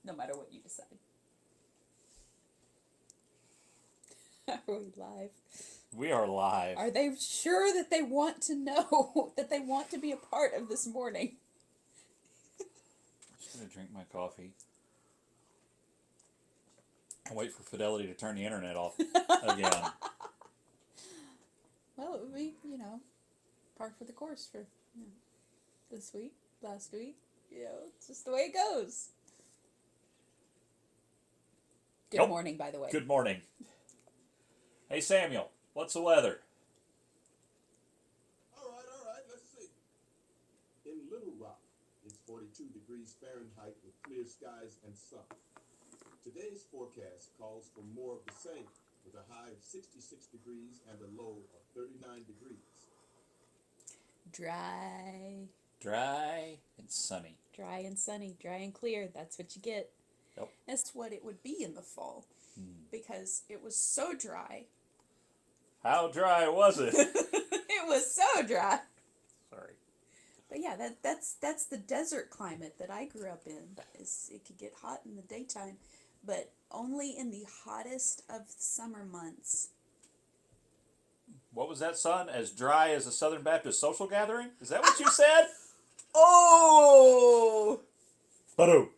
no matter what you decide. Are we live? We are live. Are they sure that they want to know, that they want to be a part of this morning? I'm just going to drink my coffee and wait for Fidelity to turn the internet off again. Well, it would be, par for the course for this week, last week. It's just the way it goes. Good morning, by the way. Good morning. Hey, Samuel, what's the weather? All right, let's see. In Little Rock, it's 42 degrees Fahrenheit with clear skies and sun. Today's forecast calls for more of the same, with a high of 66 degrees and a low of 39 degrees. Dry and sunny. Dry and sunny, dry and clear. That's what you get. Yep. That's what it would be in the fall. Because it was so dry. How dry was it? It was so dry. Sorry. But yeah, that's the desert climate that I grew up in. It could get hot in the daytime, but only in the hottest of summer months. What was that, son? As dry as a Southern Baptist social gathering? Is that what you said? Oh! Ba-doo.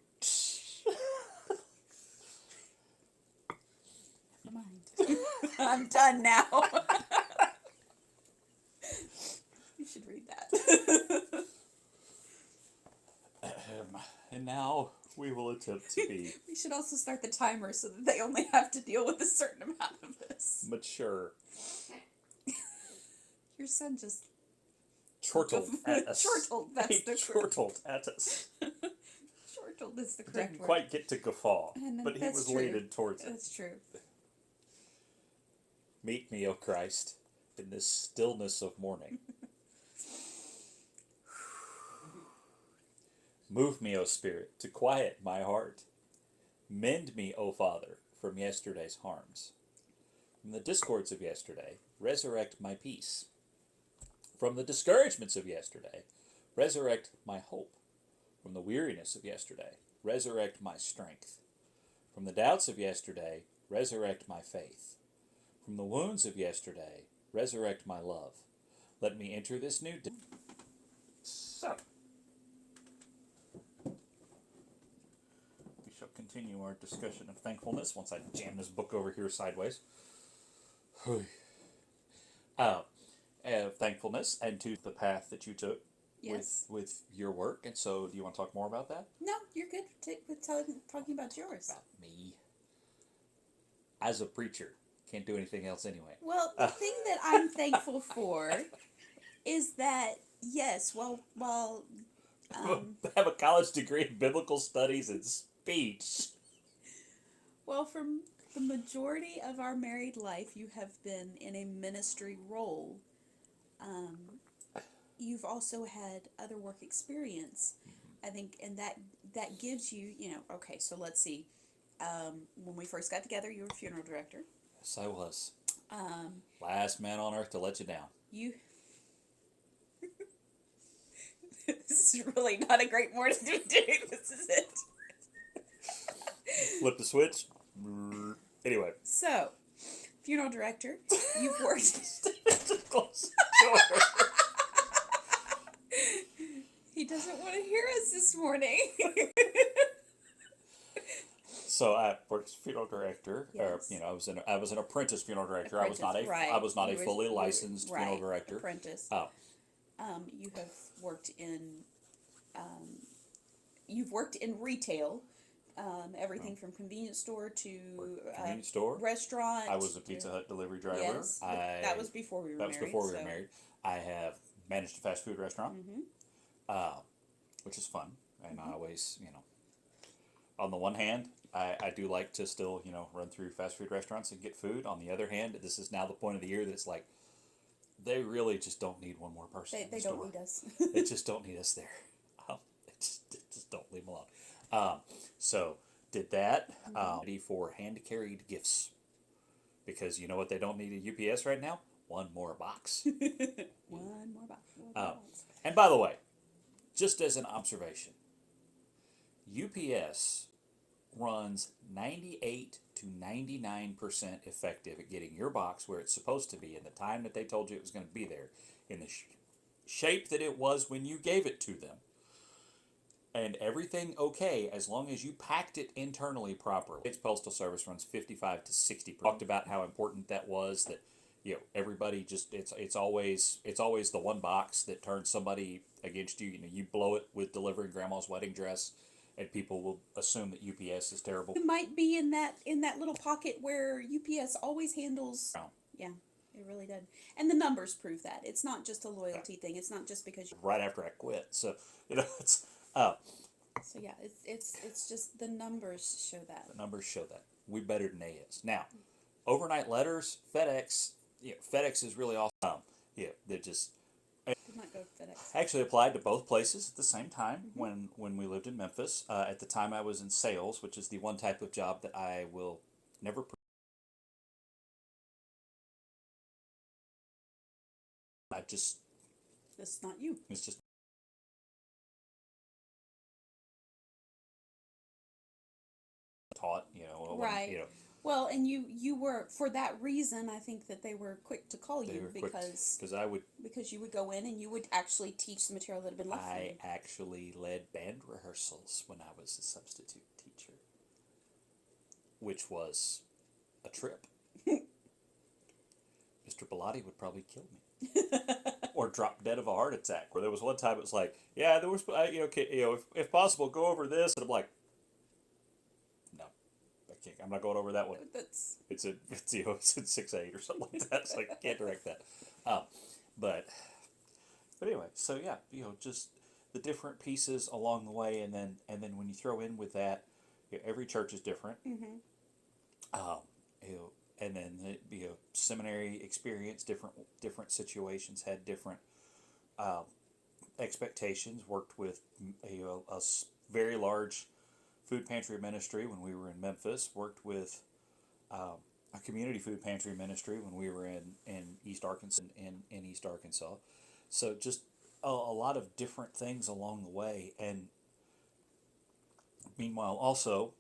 Never mind. I'm done now. You should read that. And now we will attempt to be We should also start the timer so that they only have to deal with a certain amount of this. mature. Your son just Chortled at us. Chortled, that's the chortled at us. chortled is the correct Didn't word. quite get to guffaw, And but he that's was true. leaded towards it. That's true. Meet me, O Christ, in this stillness of morning. Move me, O Spirit, to quiet my heart. Mend me, O Father, from yesterday's harms. From the discords of yesterday, resurrect my peace. From the discouragements of yesterday, resurrect my hope. From the weariness of yesterday, resurrect my strength. From the doubts of yesterday, resurrect my faith. From the wounds of yesterday, resurrect my love. Let me enter this new day. So, we shall continue our discussion of thankfulness once I jam this book over here sideways. Thankfulness and to the path that you took Yes. with your work. And so, do you want to talk more about that? No, you're good with talking about yours. About me. As a preacher. Can't do anything else anyway. Well, the thing that I'm thankful for is that, yes, while have a college degree in biblical studies and speech. well, for the majority of our married life, you have been in a ministry role. You've also had other work experience, I think, and that gives you, okay, so let's see. When we first got together, you were funeral director. Yes, I was. Last man on earth to let you down. You. This is really not a great morning to be doing. This is it. Flip the switch. Anyway. So, funeral director, you've worked. Close door. He doesn't want to hear us this morning. So I worked as funeral director, Yes. or I was an apprentice funeral director. I was not a You fully were- licensed funeral right, director. Apprentice. Oh. You have worked in. You've worked in retail, everything from convenience store to Convenience store. restaurant. I was a Pizza Hut delivery driver. Yes, that was before we were married. That was before we were married. I have managed a fast food restaurant, which is fun, and I always, on the one hand, I do like to still, run through fast food restaurants and get food. On the other hand, this is now the point of the year that it's like, they really just don't need one more person. They don't need us. They just don't need us there. They just don't leave them alone. So did that. Ready for hand carried gifts, because you know what they don't need at UPS right now? One more box. One more box. And by the way, just as an observation, UPS runs 98 to 99% effective at getting your box where it's supposed to be in the time that they told you it was going to be there, in the shape that it was when you gave it to them, and everything okay as long as you packed it internally properly. Its postal service runs 55 to 60. Talked about how important that was, that everybody just it's always the one box that turns somebody against you. You blow it with delivering grandma's wedding dress, and people will assume that UPS is terrible. It might be in that little pocket where UPS always handles. No. Yeah, it really did. And the numbers prove that. It's not just a loyalty thing. It's not just because you. Right after I quit, so it's So yeah, it's just the numbers show that. the numbers show that we better than they is. Now, overnight letters, FedEx. FedEx is really awesome. They're just. Did not go FedEx. Actually applied to both places at the same time when we lived in Memphis. At the time I was in sales, which is the one type of job that I will never. That's not you. It's just. Taught, Right. Well, and you were, for that reason, I think that they were quick to call you because you would go in and you would actually teach the material that had been left for you. I actually led band rehearsals when I was a substitute teacher, which was a trip. Mr. Bellotti would probably kill me. Or drop dead of a heart attack. Where there was one time it was like, yeah, there was, if possible, go over this, and I'm like, no, I can't. I'm not going over that one. It's in 6/8 or something like that. It's like I can't direct that. But anyway, so yeah, just the different pieces along the way, and then when you throw in with that, every church is different. And then the seminary experience, different situations had different expectations. Worked with a very large food pantry ministry when we were in Memphis. Worked with a community food pantry ministry when we were in East Arkansas, in East Arkansas. So just a lot of different things along the way. And meanwhile, also,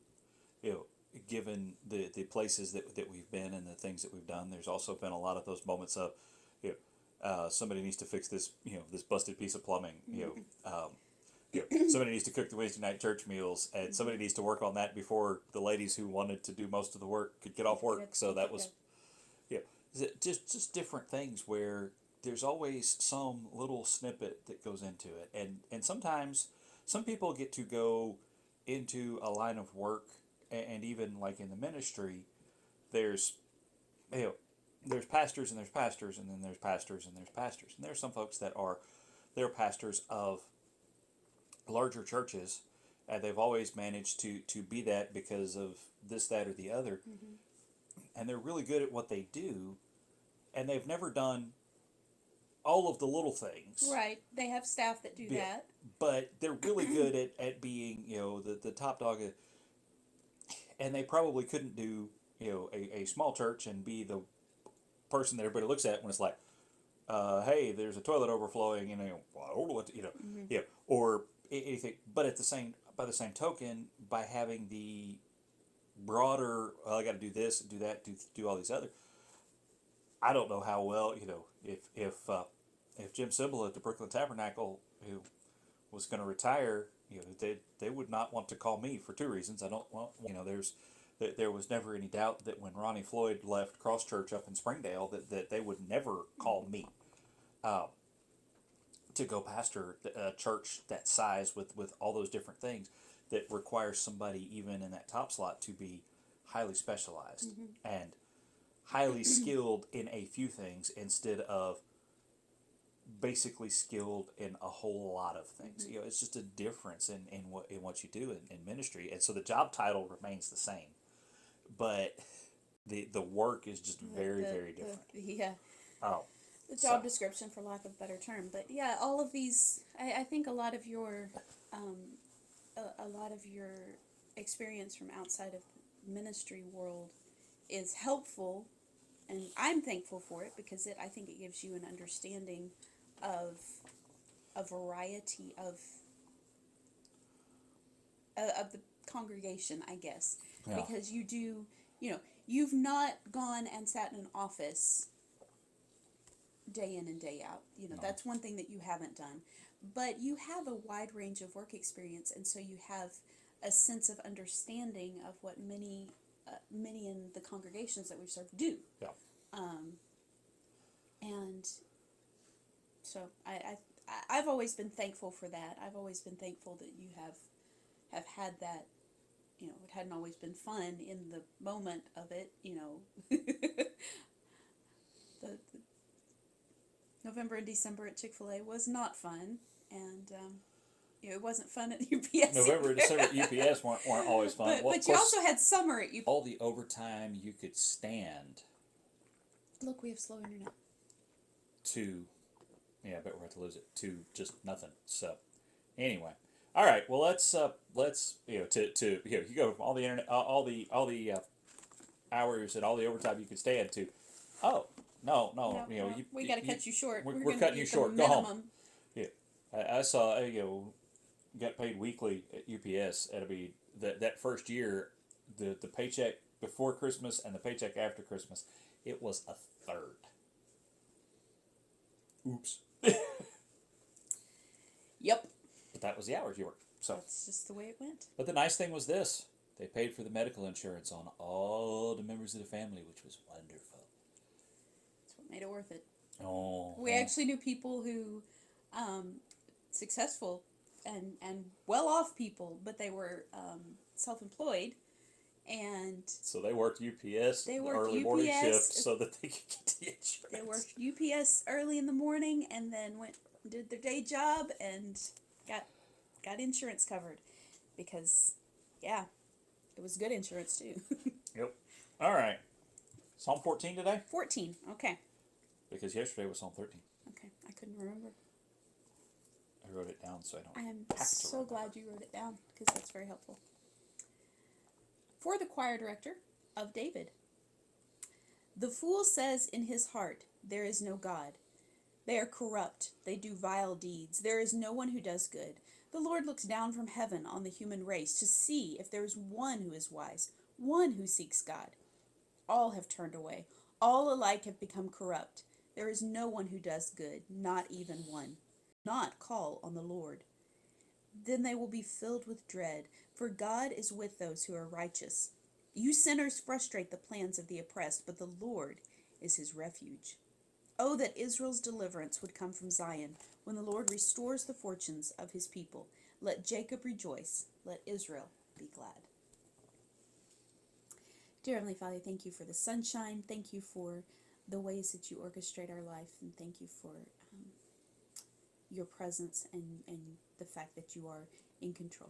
given the places that we've been and the things that we've done, there's also been a lot of those moments of, somebody needs to fix this, this busted piece of plumbing. Somebody needs to cook the Wednesday night church meals, and somebody needs to work on that before the ladies who wanted to do most of the work could get off work. So that was, just different things where there's always some little snippet that goes into it, and sometimes some people get to go into a line of work. And even like in the ministry, there's pastors and there's pastors, and then there's pastors and there's pastors, and there's some folks that they're pastors of larger churches, and they've always managed to be that because of this, that, or the other, and they're really good at what they do, and they've never done all of the little things. Right, they have staff that do that, but they're really good at being the top dog. And they probably couldn't do, a small church and be the person that everybody looks at when it's like, hey, there's a toilet overflowing, well, I don't know what to, or anything. But by the same token, by having the broader, well, I got to do this, do that, do all these other. I don't know how well, if Jim Cymbala at the Brooklyn Tabernacle, who was going to retire, they would not want to call me for two reasons. There was never any doubt that when Ronnie Floyd left Cross Church up in Springdale that they would never call me to go pastor a church that size with all those different things that requires somebody even in that top slot to be highly specialized and highly skilled in a few things instead of basically skilled in a whole lot of things. It's just a difference in what you do in ministry, and so the job title remains the same, but the work is just very different. The job description, for lack of a better term, but all of these, I think a lot of your experience from outside of the ministry world is helpful, and I'm thankful for it because I think it gives you an understanding of a variety of the congregation, I guess, Yeah. because you do, you've not gone and sat in an office day in and day out. No. That's one thing that you haven't done. But you have a wide range of work experience, and so you have a sense of understanding of what many in the congregations that we've served do. Yeah. And so I've always been thankful for that. I've always been thankful that you have had that. It hadn't always been fun in the moment of it. the November and December at Chick-fil-A was not fun, and it wasn't fun at UPS. November and December at UPS weren't always fun. But, Well, but of you course, also had summer at UPS. all the overtime you could stand Look, we have slow internet. to, I bet we're going to lose it, to just nothing. So, anyway. All right, well, let's you go from all the internet, all the hours and all the overtime you could stand to, no, we got to cut you short. We're gonna cutting be you at the short. Go home. minimum. I saw, got paid weekly at UPS. It'll be that first year, the paycheck before Christmas and the paycheck after Christmas, it was a third. Oops. Yep. But that was the hours you worked. So, That's just the way it went. but the nice thing was this: they paid for the medical insurance on all the members of the family, which was wonderful. That's what made it worth it. Oh, We actually knew people who, successful and well-off people, but they were self-employed, and so they worked UPS, They the worked early morning UPS. shift, so that they could get the insurance. they worked UPS early in the morning, and then went and did their day job and got insurance covered, because it was good insurance too. Yep. All right. Psalm 14 today, 14. Okay. because yesterday was Psalm 13. Okay. I couldn't remember. I wrote it down so I don't. I am have to so remember. glad you wrote it down, because that's very helpful. For the choir director of David. The fool says in his heart, "There is no God." They are corrupt. They do vile deeds. There is no one who does good. The Lord looks down from heaven on the human race to see if there is one who is wise, one who seeks God. All have turned away. All alike have become corrupt. There is no one who does good, not even one. Not call on the Lord. Then they will be filled with dread, for God is with those who are righteous. You sinners frustrate the plans of the oppressed, but the Lord is his refuge. Oh, that Israel's deliverance would come from Zion, when the Lord restores the fortunes of his people. Let Jacob rejoice, let Israel be glad. Dear Heavenly Father, thank you for the sunshine, thank you for the ways that you orchestrate our life, and thank you for your presence and the fact that you are in control.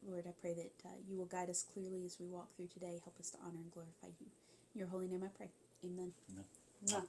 Lord, I pray that you will guide us clearly as we walk through today. Help us to honor and glorify you. In your holy name I pray. Amen. Amen. Mwah.